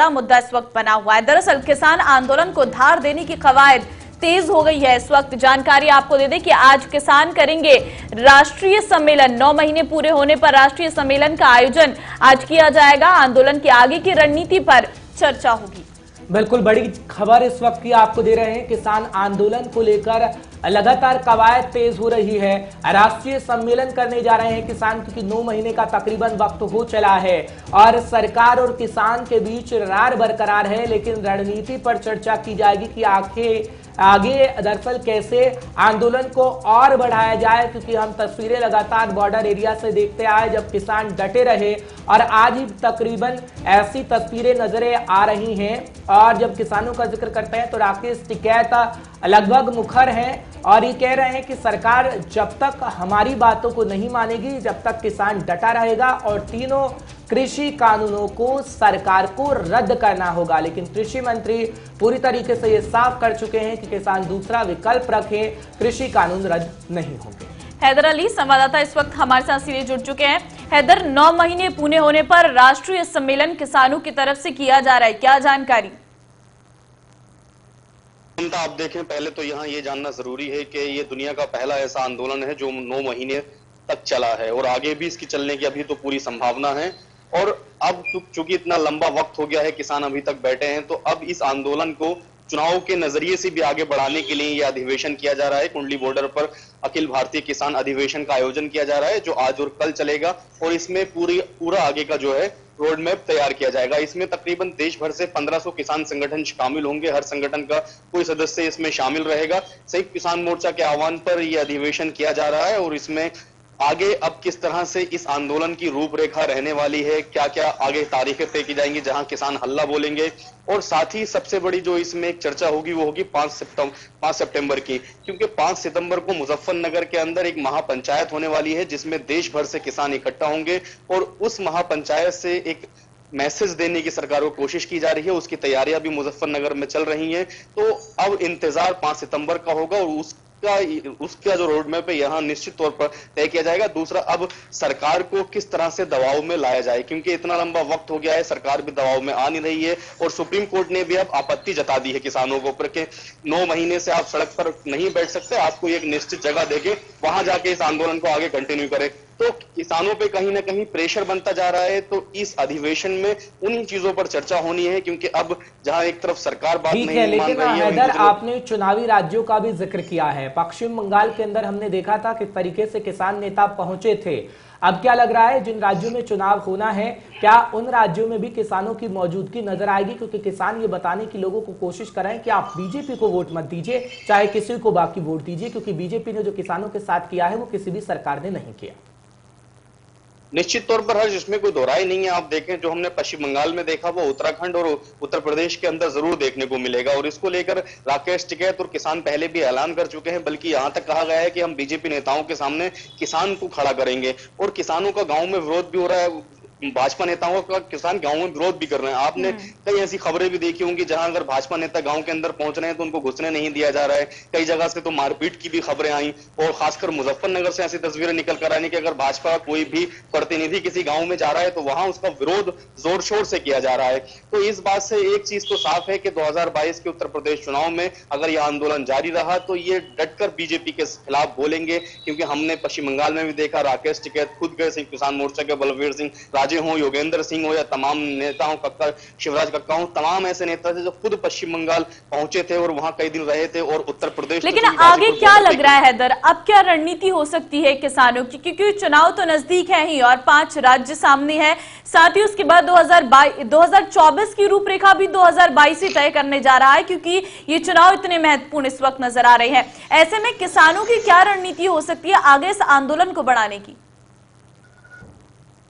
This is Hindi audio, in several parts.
बड़ा मुद्दा इस वक्त बना हुआ है। दरअसल किसान आंदोलन को धार देने की कवायद तेज हो गई है। इस वक्त जानकारी आपको दे दें कि आज किसान करेंगे राष्ट्रीय सम्मेलन। 9 महीने पूरे होने पर राष्ट्रीय सम्मेलन का आयोजन आज किया जाएगा। आंदोलन के आगे की रणनीति पर चर्चा होगी। बिल्कुल बड़ी खबर इस वक्त की आपको दे रहे हैं। किसान आंदोलन को लेकर लगातार कवायद तेज हो रही है। राष्ट्रीय सम्मेलन करने जा रहे हैं किसान, क्योंकि 9 महीने का तकरीबन वक्त हो चला है और सरकार और किसान के बीच रार बरकरार है। लेकिन रणनीति पर चर्चा की जाएगी कि आगे दरअसल कैसे आंदोलन को और बढ़ाया जाए, क्योंकि हम तस्वीरें लगातार बॉर्डर एरिया से देखते आए जब किसान डटे रहे और आज ही तकरीबन ऐसी तस्वीरें नजरें आ रही हैं। और जब किसानों का जिक्र करते हैं तो राकेश टिकैत लगभग मुखर हैं और ये कह रहे हैं कि सरकार जब तक हमारी बातों को नहीं मानेगी, जब तक किसान डटा रहेगा और तीनों कृषि कानूनों को सरकार को रद्द करना होगा। लेकिन कृषि मंत्री पूरी तरीके से ये साफ कर चुके हैं कि किसान दूसरा विकल्प रखें, कृषि कानून रद्द नहीं होंगे। हैदर अली संवाददाता इस वक्त हमारे साथ सीधे जुड़ चुके हैं। हैदर, 9 महीने पूरे होने पर राष्ट्रीय सम्मेलन किसानों की तरफ से किया जा रहा है, क्या जानकारी? आप देखें, पहले तो यहाँ ये जानना जरूरी है कि ये दुनिया का पहला ऐसा आंदोलन है जो 9 महीने तक चला है और आगे भी इसकी चलने की अभी तो पूरी संभावना है। और अब चूंकि इतना लंबा वक्त हो गया है, किसान अभी तक बैठे हैं, तो अब इस आंदोलन को चुनाव के नजरिए से भी आगे बढ़ाने के लिए यह अधिवेशन किया जा रहा है। कुंडली बॉर्डर पर अखिल भारतीय किसान अधिवेशन का आयोजन किया जा रहा है जो आज और कल चलेगा और इसमें पूरा आगे का जो है रोड मैप तैयार किया जाएगा। इसमें तकरीबन देश भर से 1500 किसान संगठन शामिल होंगे। हर संगठन का कोई सदस्य इसमें शामिल रहेगा। संयुक्त किसान मोर्चा के आह्वान पर यह अधिवेशन किया जा रहा है और इसमें आगे अब किस तरह से इस आंदोलन की रूपरेखा रहने वाली है, क्या क्या आगे तारीखें तय की जाएंगी जहां किसान हल्ला बोलेंगे, और साथ ही सबसे बड़ी जो इसमें एक चर्चा होगी वो होगी 5 सितंबर की, क्योंकि 5 सितंबर को मुजफ्फरनगर के अंदर एक महापंचायत होने वाली है जिसमें देश भर से किसान इकट्ठा होंगे और उस महापंचायत से एक मैसेज देने की सरकार को कोशिश की जा रही है। उसकी तैयारियां भी मुजफ्फरनगर में चल रही हैं। तो अब इंतजार 5 सितंबर का होगा और उसका जो रोड मैप है यहाँ निश्चित तौर पर तय किया जाएगा। दूसरा, अब सरकार को किस तरह से दबाव में लाया जाए, क्योंकि इतना लंबा वक्त हो गया है, सरकार भी दबाव में आ नहीं रही है और सुप्रीम कोर्ट ने भी अब आपत्ति जता दी है किसानों के ऊपर के 9 महीने से आप सड़क पर नहीं बैठ सकते, आपको एक निश्चित जगह देके वहां जाके इस आंदोलन को आगे कंटिन्यू करें। तो किसानों पे कहीं ना कहीं प्रेशर बनता जा रहा है। तो इस अधिवेशन में उन्हीं चीजों पर चर्चा होनी है, क्योंकि अब जहां एक तरफ सरकार बात नहीं मान रही है। लेकिन हैदर, आपने चुनावी राज्यों का भी जिक्र किया है। पश्चिम बंगाल के अंदर हमने देखा था किस तरीके से किसान नेता पहुंचे थे। अब क्या लग रहा है, जिन राज्यों में चुनाव होना है, क्या उन राज्यों में भी किसानों की मौजूदगी नजर आएगी? क्योंकि किसान ये बताने की लोगों को कोशिश कर रहे हैं कि आप बीजेपी को वोट मत दीजिए, चाहे किसी को बाकी वोट दीजिए, क्योंकि बीजेपी ने जो किसानों के साथ किया है वो किसी भी सरकार ने नहीं किया। निश्चित तौर पर हर्ष, इसमें कोई दोहराई नहीं है। आप देखें, जो हमने पश्चिम बंगाल में देखा वो उत्तराखंड और उत्तर प्रदेश के अंदर जरूर देखने को मिलेगा और इसको लेकर राकेश टिकैत और किसान पहले भी ऐलान कर चुके हैं। बल्कि यहां तक कहा गया है कि हम बीजेपी नेताओं के सामने किसान को खड़ा करेंगे और किसानों का गांव में विरोध भी हो रहा है। भाजपा नेताओं का किसान गांव में विरोध भी कर रहे हैं। आपने कई ऐसी खबरें भी देखी होंगी जहां अगर भाजपा नेता गांव के अंदर पहुंच रहे हैं तो उनको घुसने नहीं दिया जा रहा है। कई जगह से तो मारपीट की भी खबरें आई और खासकर मुजफ्फरनगर से ऐसी तस्वीरें निकल कर आने की अगर भाजपा का कोई भी प्रतिनिधि किसी गांव में जा रहा है तो वहां उसका विरोध जोर शोर से किया जा रहा है। तो इस बात से एक चीज तो साफ है कि 2022 के उत्तर प्रदेश चुनाव में अगर यह आंदोलन जारी रहा तो ये डटकर बीजेपी के खिलाफ बोलेंगे, क्योंकि हमने पश्चिम बंगाल में भी देखा, राकेश टिकैत खुद गए, संयुक्त किसान मोर्चा के बलवीर सिंह राजे हों, योगेंद्र सिंह हो या तमाम नेता हो, शिवराज कक्का हो, तमाम ऐसे नेता थे जो खुद पश्चिम बंगाल पहुंचे थे और वहां कई दिन रहे थे और उत्तर प्रदेश। लेकिन आगे क्या लग रहा है हैदर, अब क्या रणनीति हो सकती है किसानों की, क्योंकि चुनाव तो नजदीक है ही और 5 राज्य सामने है, साथ ही उसके बाद 2024 की रूपरेखा भी 2022 ही तय करने जा रहा है, क्योंकि ये चुनाव इतने महत्वपूर्ण इस वक्त नजर आ रहे हैं। ऐसे में किसानों की क्या रणनीति हो सकती है आगे इस आंदोलन को बढ़ाने की?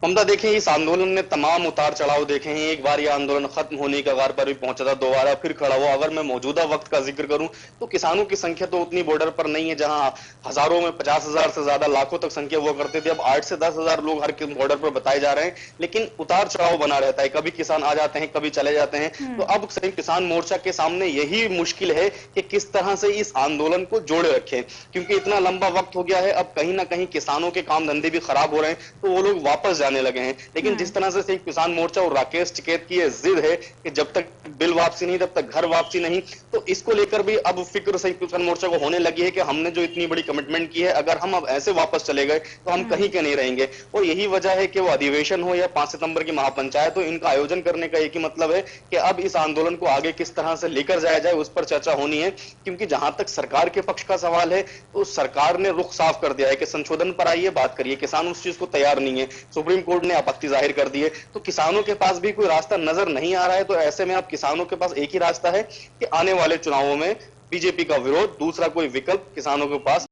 ममता, देखें, इस आंदोलन ने तमाम उतार चढ़ाव देखे हैं। एक बार यह आंदोलन खत्म होने के कगार पर भी पहुंचा था, दोबारा फिर खड़ा हुआ। अगर मैं मौजूदा वक्त का जिक्र करूं तो किसानों की संख्या तो उतनी बॉर्डर पर नहीं है, जहां हजारों में 50,000 से ज्यादा लाखों तक संख्या हुआ करते थे, अब 8 से 10,000 लोग हर बॉर्डर पर बताए जा रहे हैं। लेकिन उतार चढ़ाव बना रहता है, कभी किसान आ जाते हैं, कभी चले जाते हैं। तो अब संयुक्त किसान मोर्चा के सामने यही मुश्किल है कि किस तरह से इस आंदोलन को जोड़े रखें, क्योंकि इतना लंबा वक्त हो गया है। अब कहीं ना कहीं किसानों के काम धंधे भी खराब हो रहे हैं, तो वो लोग वापस जाने जाने लगे हैं। लेकिन जिस तरह से संयुक्त किसान मोर्चा और राकेश टिकैत की ये जिद है कि जब तक बिल वापसी नहीं तब तक घर वापसी नहीं, तो इसको लेकर भी अब फिक्र संयुक्त किसान मोर्चा को होने लगी है कि हमने जो इतनी बड़ी कमिटमेंट की है, अगर हम अब ऐसे वापस चले गए तो हम कहीं के नहीं रहेंगे। और यही वजह है कि वो अधिवेशन हो या 5 सितंबर की महापंचायत हो, इनका आयोजन करने का एक ही मतलब है कि अब इस आंदोलन को आगे किस तरह से लेकर जाया जाए उस पर चर्चा होनी है। क्योंकि जहां तक सरकार के पक्ष का सवाल है तो सरकार ने रुख साफ कर दिया है कि संशोधन पर आइए बात करिए, किसान उस चीज को तैयार नहीं है। सुप्रीम कोर्ट ने आपत्ति जाहिर कर दी है, तो किसानों के पास भी कोई रास्ता नजर नहीं आ रहा है। तो ऐसे में अब किसानों के पास एक ही रास्ता है कि आने वाले चुनावों में बीजेपी का विरोध, दूसरा कोई विकल्प किसानों के पास